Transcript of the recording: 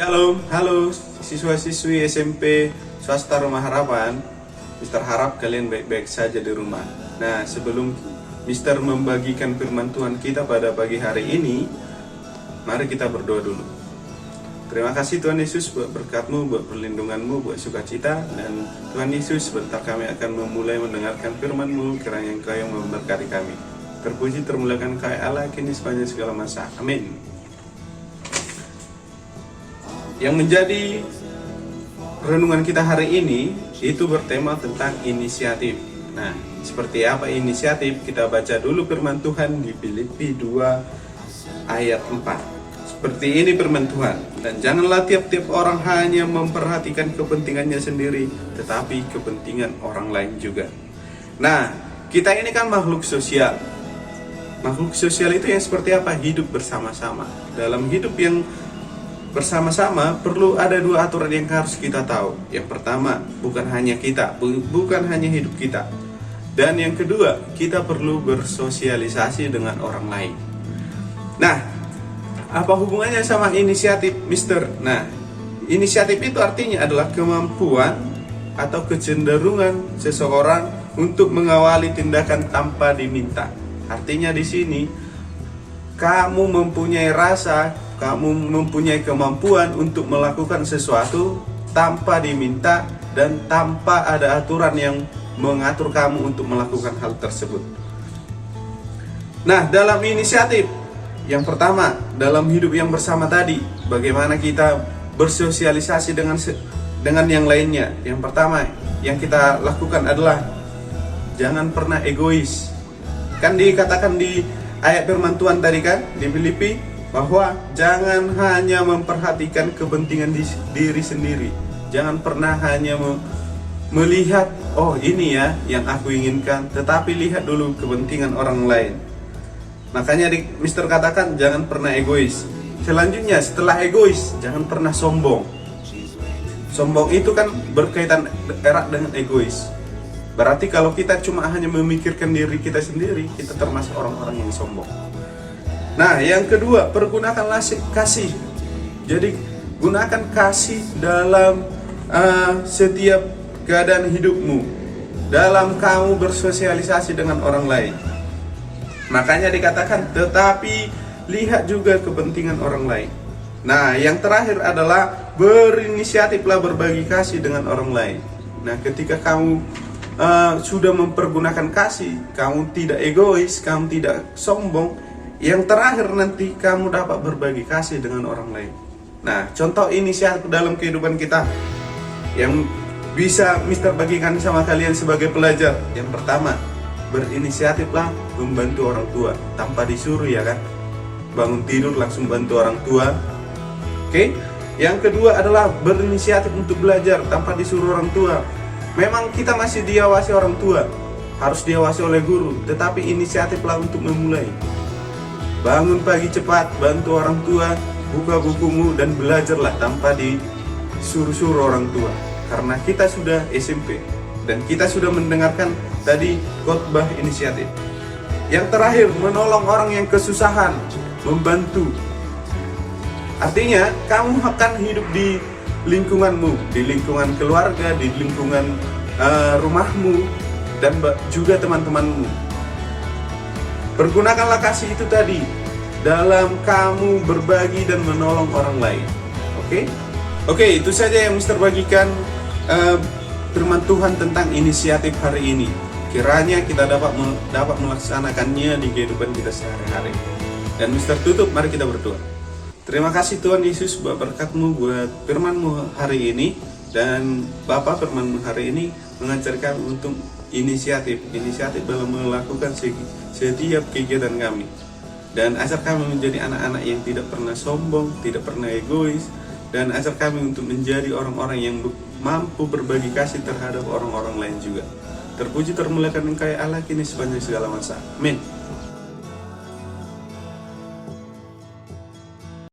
Halo siswa-siswi SMP swasta Rumah Harapan. Mister harap kalian baik-baik saja di rumah. Nah, sebelum Mister membagikan firman Tuhan kita pada pagi hari ini, mari kita berdoa dulu. Terima kasih Tuhan Yesus buat berkat-Mu, buat perlindungan-Mu, buat sukacita. Dan Tuhan Yesus, sebentar kami akan memulai mendengarkan firman-Mu, kiranya Engkau yang memberkati kami. Terpuji termuliakan Engkau Allah kini sepanjang segala masa. Amin. Yang menjadi renungan kita hari ini itu bertema tentang inisiatif. Nah, seperti apa inisiatif? Kita baca dulu firman Tuhan di Filipi 2 ayat 4. Seperti ini firman Tuhan. Dan janganlah tiap-tiap orang hanya memperhatikan kepentingannya sendiri, tetapi kepentingan orang lain juga. Nah, kita ini kan makhluk sosial. Makhluk sosial itu yang seperti apa? Hidup bersama-sama. Dalam hidup yang bersama-sama perlu ada dua aturan yang harus kita tahu. Yang pertama, bukan hanya kita, bukan hanya hidup kita. Dan yang kedua, kita perlu bersosialisasi dengan orang lain. Nah, apa hubungannya sama inisiatif, Mister? Nah, inisiatif itu artinya adalah kemampuan atau kecenderungan seseorang untuk mengawali tindakan tanpa diminta. Artinya di sini kamu mempunyai rasa, kamu mempunyai kemampuan untuk melakukan sesuatu tanpa diminta dan tanpa ada aturan yang mengatur kamu untuk melakukan hal tersebut. Nah, dalam inisiatif, yang pertama, dalam hidup yang bersama tadi, bagaimana kita bersosialisasi dengan yang lainnya. Yang pertama yang kita lakukan adalah jangan pernah egois. Kan dikatakan di ayat firman Tuhan tadi kan di Filipi, bahwa jangan hanya memperhatikan kepentingan diri sendiri. Jangan pernah hanya melihat, oh ini ya yang aku inginkan, tetapi lihat dulu kepentingan orang lain. Makanya Mister katakan jangan pernah egois. Selanjutnya setelah egois, jangan pernah sombong. Sombong itu kan berkaitan erat dengan egois. Berarti kalau kita cuma hanya memikirkan diri kita sendiri, kita termasuk orang-orang yang sombong. Nah, yang kedua, pergunakanlah kasih. Jadi, gunakan kasih dalam setiap keadaan hidupmu, dalam kamu bersosialisasi dengan orang lain. Makanya dikatakan, tetapi lihat juga kepentingan orang lain. Nah, yang terakhir adalah berinisiatiflah berbagi kasih dengan orang lain. Nah, ketika kamu sudah mempergunakan kasih, kamu tidak egois, kamu tidak sombong, yang terakhir nanti kamu dapat berbagi kasih dengan orang lain. Nah, contoh inisiatif dalam kehidupan kita yang bisa Mister bagikan sama kalian sebagai pelajar. Yang pertama, berinisiatiflah membantu orang tua tanpa disuruh, ya kan? Bangun tidur langsung bantu orang tua. Oke? Yang kedua adalah berinisiatif untuk belajar tanpa disuruh orang tua. Memang kita masih diawasi orang tua, harus diawasi oleh guru, tetapi inisiatiflah untuk memulai. Bangun pagi cepat, bantu orang tua, buka bukumu dan belajarlah tanpa disuruh-suruh orang tua. Karena kita sudah SMP dan kita sudah mendengarkan tadi khotbah inisiatif. Yang terakhir, menolong orang yang kesusahan, membantu. Artinya, kamu akan hidup di lingkunganmu, di lingkungan keluarga, di lingkungan rumahmu, dan juga teman-temanmu. Pergunakanlah kasih itu tadi dalam kamu berbagi dan menolong orang lain. Oke, itu saja yang Mister bagikan firman Tuhan tentang inisiatif hari ini. Kiranya kita dapat melaksanakannya di kehidupan kita sehari-hari. Dan Mister tutup, mari kita berdoa. Terima kasih Tuhan Yesus buat berkat-Mu, buat firman-Mu hari ini. Dan Bapa, firman-Mu hari ini mengajarkan untuk inisiatif dalam melakukan setiap kegiatan kami. Dan ajar kami menjadi anak-anak yang tidak pernah sombong, tidak pernah egois. Dan ajar kami untuk menjadi orang-orang yang mampu berbagi kasih terhadap orang-orang lain juga. Terpuji termuliakan Engkau ya Allah kini sepanjang segala masa. Amin.